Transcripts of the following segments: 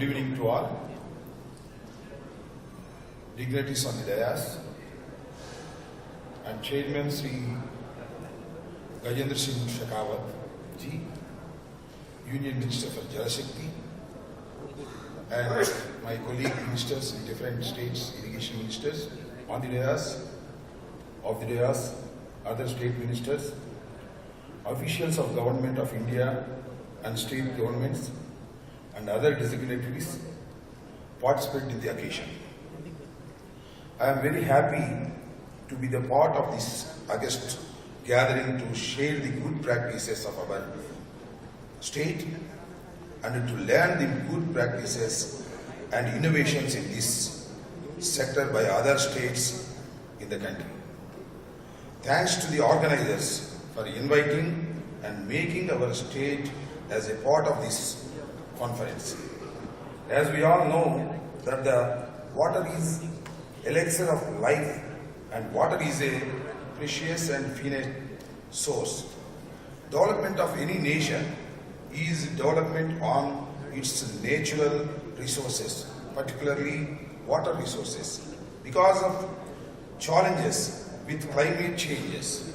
Good evening to all. Dignitaries on the dais and Chairman Shri Gajendra Singh Shekhawat ji, Union Minister for Jal Shakti, and my colleague ministers in different states, irrigation ministers on the dais, of the dais, other state ministers, officials of Government of India and state governments, and other dignitaries participate in the occasion. I am very happy to be the part of this august gathering to share the good practices of our state and to learn the good practices and innovations in this sector by other states in the country. Thanks to the organizers for inviting and making our state as a part of this conference. As we all know that the water is elixir of life and water is a precious and finite source. Development of any nation is development on its natural resources, particularly water resources. Because of challenges with climate changes,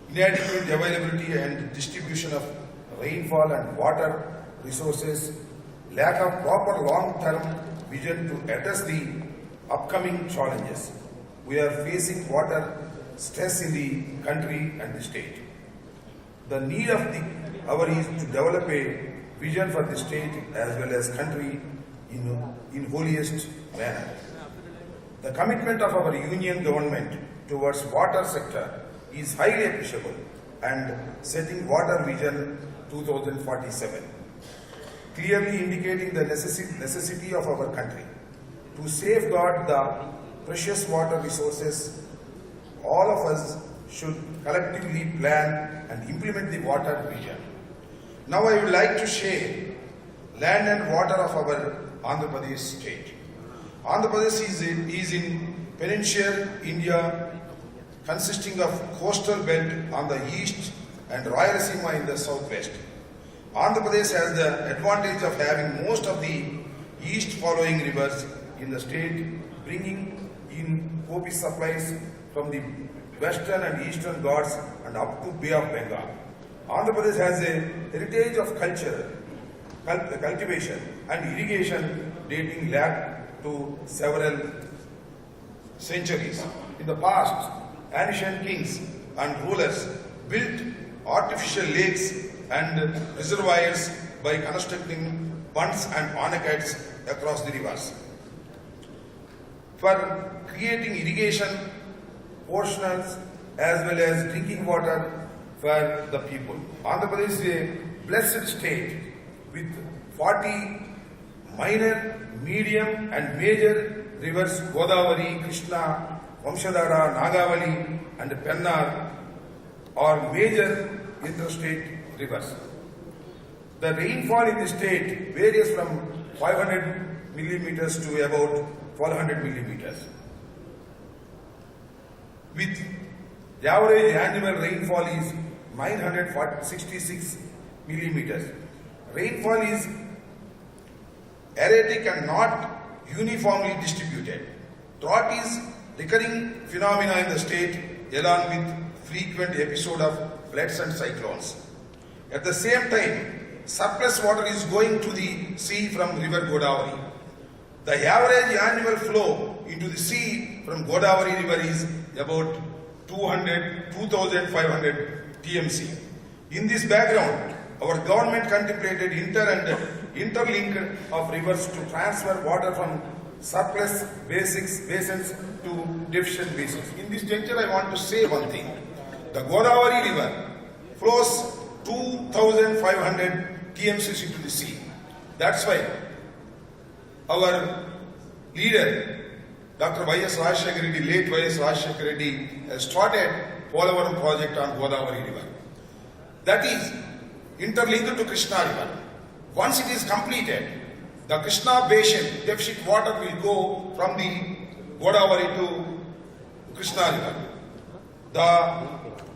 inadequate availability and distribution of rainfall and water resources, lack of proper long-term vision to address the upcoming challenges. We are facing water stress in the country and the state. The need of the hour is to develop a vision for the state as well as country in holiest manner. The commitment of our union government towards water sector is highly appreciable and setting water vision 2047. Clearly indicating the necessity of our country to safeguard the precious water resources. All of us should collectively plan and implement the water vision. Now I would like to share land and water of our Andhra Pradesh state. Andhra Pradesh is in peninsular India, consisting of coastal belt on the east and Rayalaseema in the southwest. Andhra Pradesh has the advantage of having most of the east following rivers in the state, bringing in copious supplies from the western and eastern Ghats and up to Bay of Bengal. Andhra Pradesh has a heritage of culture, cultivation and irrigation dating back to several centuries. In the past, ancient kings and rulers built artificial lakes and reservoirs by constructing bunds and aqueducts across the rivers. For creating irrigation portions as well as drinking water for the people. Andhra Pradesh is a blessed state with 40 minor, medium and major rivers Godavari, Krishna, Vamshadhara, Nagavali and Pennar are major interstate rivers. The rainfall in the state varies from 500 millimeters to about 1200 millimeters. With the average annual rainfall is 966 millimeters. Rainfall is erratic and not uniformly distributed. Drought is recurring phenomena in the state along with frequent episode of floods and cyclones. At the same time, surplus water is going to the sea from river Godavari. The average annual flow into the sea from Godavari river is about 2,500 TMC. In this background, our government contemplated interlink of rivers to transfer water from surplus basins to deficient basins. In this juncture, I want to say one thing. The Godavari river flows 2,500 TMCs into the sea. That's why our leader, Dr. Y.S. Rajshekar Reddy, late Y.S. Rajshekar Reddy, has started Polavaram project on Godavari river. That is interlinked to Krishna river. Once it is completed, the Krishna basin deficit water will go from the Godavari to Krishna river. The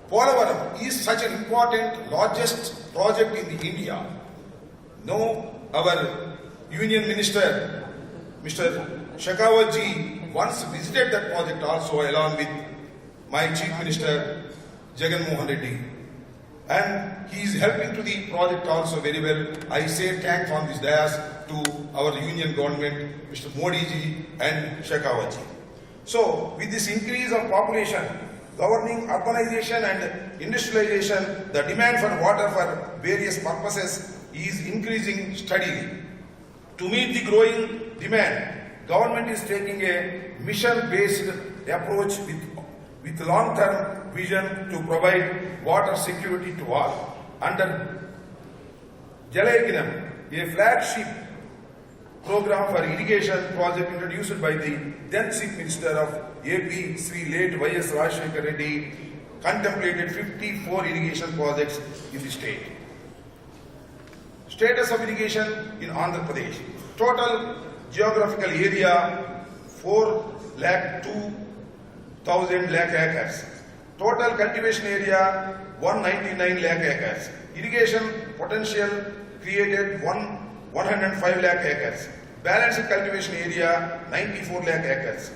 Polavaram is such an important, largest project in India. Now, our Union Minister Mr. Shekhawat once visited that project also along with my Chief Minister Jagan Mohan Reddy. And he is helping to the project also very well. I say thanks on this dais to our union government, Mr. Modi ji and Shekhawat ji. So, with this increase of population, governing urbanization and industrialization, the demand for water for various purposes is increasing steadily. To meet the growing demand, government is taking a mission-based approach with long-term vision to provide water security to all. Under Irrigation, a flagship program for irrigation project introduced by the then Chief Minister of AP, Sri late Y.S. Rajshekar Reddy, contemplated 54 irrigation projects in the state. Status of irrigation in Andhra Pradesh. Total geographical area 4,02,000 lakh acres. Total cultivation area 199 lakh acres. Irrigation potential created 105 lakh acres. Balanced cultivation area 94 lakh acres.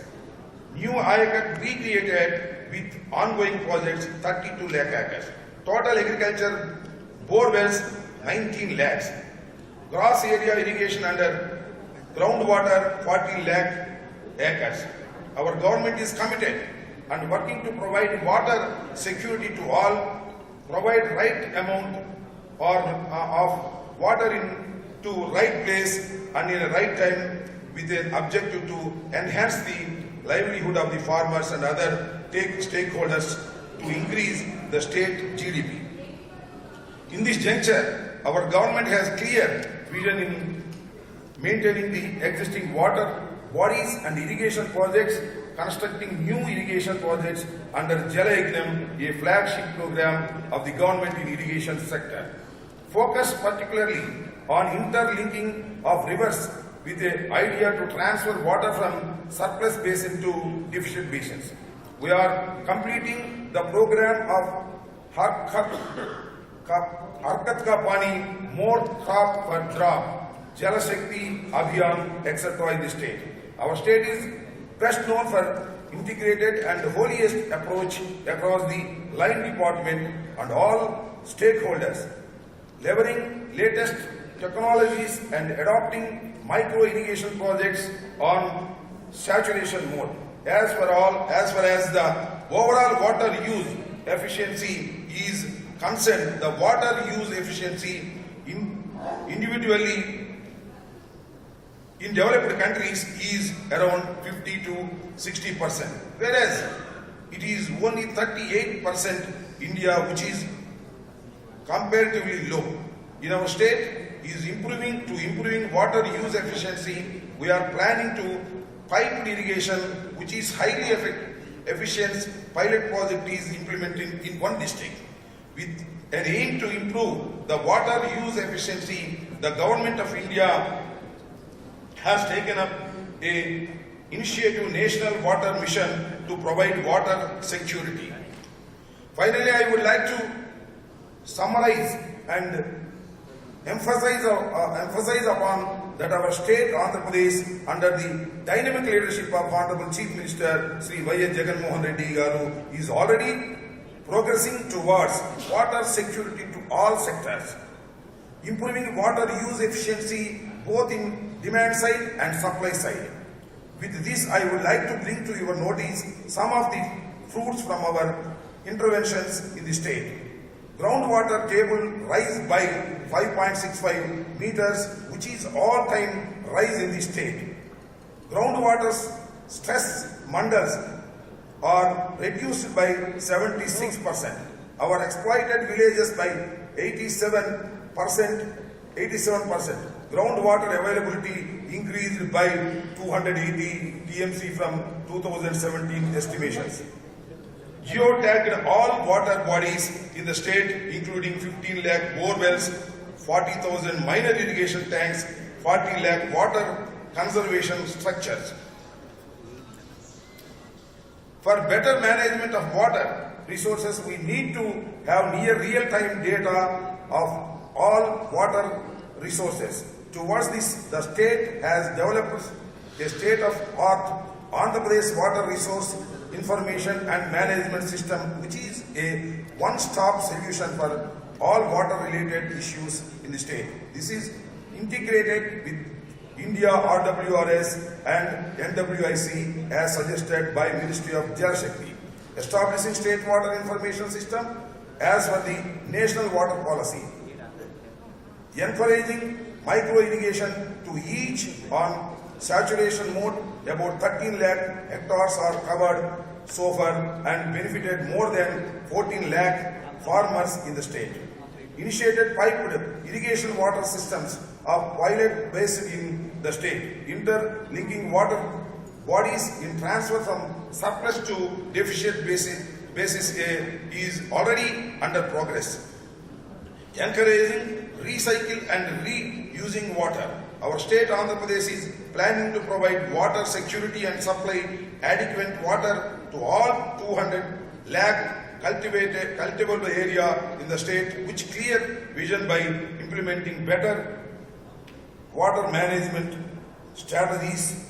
New ayakat recreated with ongoing projects 32 lakh acres. Total agriculture bore wells 19 lakhs. Gross area irrigation under groundwater 40 lakh acres. Our government is committed and working to provide water security to all, provide right amount of water to right place and in the right time with an objective to enhance the livelihood of the farmers and other stakeholders to increase the state GDP. In this juncture, our government has clear vision in maintaining the existing water bodies and irrigation projects, constructing new irrigation projects under Irrigation, a flagship program of the government in irrigation sector. Focus particularly on interlinking of rivers with the idea to transfer water from surplus basin to deficient basins. We are completing the program of Harkat Ka Pani, more crop per drop, Jal Shakti Abhiyan, etc. in the state. Our state is best known for integrated and holiest approach across the line department and all stakeholders, leveraging latest technologies and adopting micro irrigation projects on saturation mode. As far as the overall water use efficiency is concerned, the water use efficiency individually in developed countries is around 50 to 60%, whereas it is only 38% India, which is comparatively low. In our state, is improving water use efficiency. We are planning to piped irrigation, which is highly efficient pilot project is implemented in one district. With an aim to improve the water use efficiency, the Government of India has taken up a initiative National Water Mission to provide water security. Finally, I would like to summarize and emphasize upon that our state, Andhra Pradesh, under the dynamic leadership of Honorable Chief Minister Shri Y.S. Jagan Mohan Reddy Garu, is already progressing towards water security to all sectors, improving water use efficiency both in demand side and supply side. With this, I would like to bring to your notice some of the fruits from our interventions in the state. Groundwater table rise by 5.65 meters, which is all-time rise in the state. Groundwater stress mandals are reduced by 76%. Our exploited villages by 87%. Groundwater availability increased by 280 TMC from 2017 estimations. Geotagged all water bodies in the state, including 15 lakh bore wells, 40,000 minor irrigation tanks, 40 lakh water conservation structures. For better management of water resources, we need to have near real-time data of all water resources. Towards this, the state has developed a state-of-art Andhra Pradesh water resource information and management system, which is a one-stop solution for all water-related issues in the state. This is integrated with India RWRS and NWIC as suggested by Ministry of Jal Shakti, establishing state water information system as per the national water policy, encouraging micro irrigation to each on saturation mode. About 13 lakh hectares are covered so far and benefited more than 14 lakh farmers in the state. Initiated piped irrigation water systems of pilot based in the state, interlinking water bodies in transfer from surplus to deficit basis is already under progress. Encouraging recycle and reusing water. Our state Andhra Pradesh is planning to provide water security and supply adequate water to all 200 lakh cultivable area in the state, which clear vision by implementing better water management strategies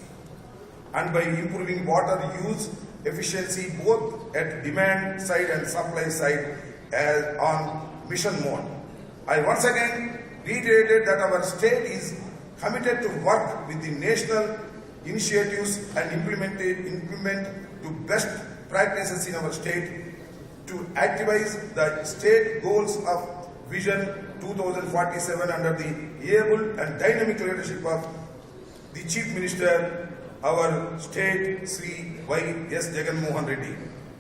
and by improving water use efficiency both at demand side and supply side as on mission mode. I once again reiterated that our state is committed to work with the national initiatives and implement to best practices in our state to activize the state goals of Vision 2047 under the able and dynamic leadership of the Chief Minister, our state, Shri Y.S. Jagannath Reddy.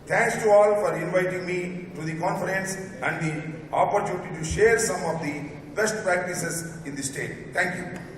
Thanks to all for inviting me to the conference and the opportunity to share some of the best practices in the state. Thank you.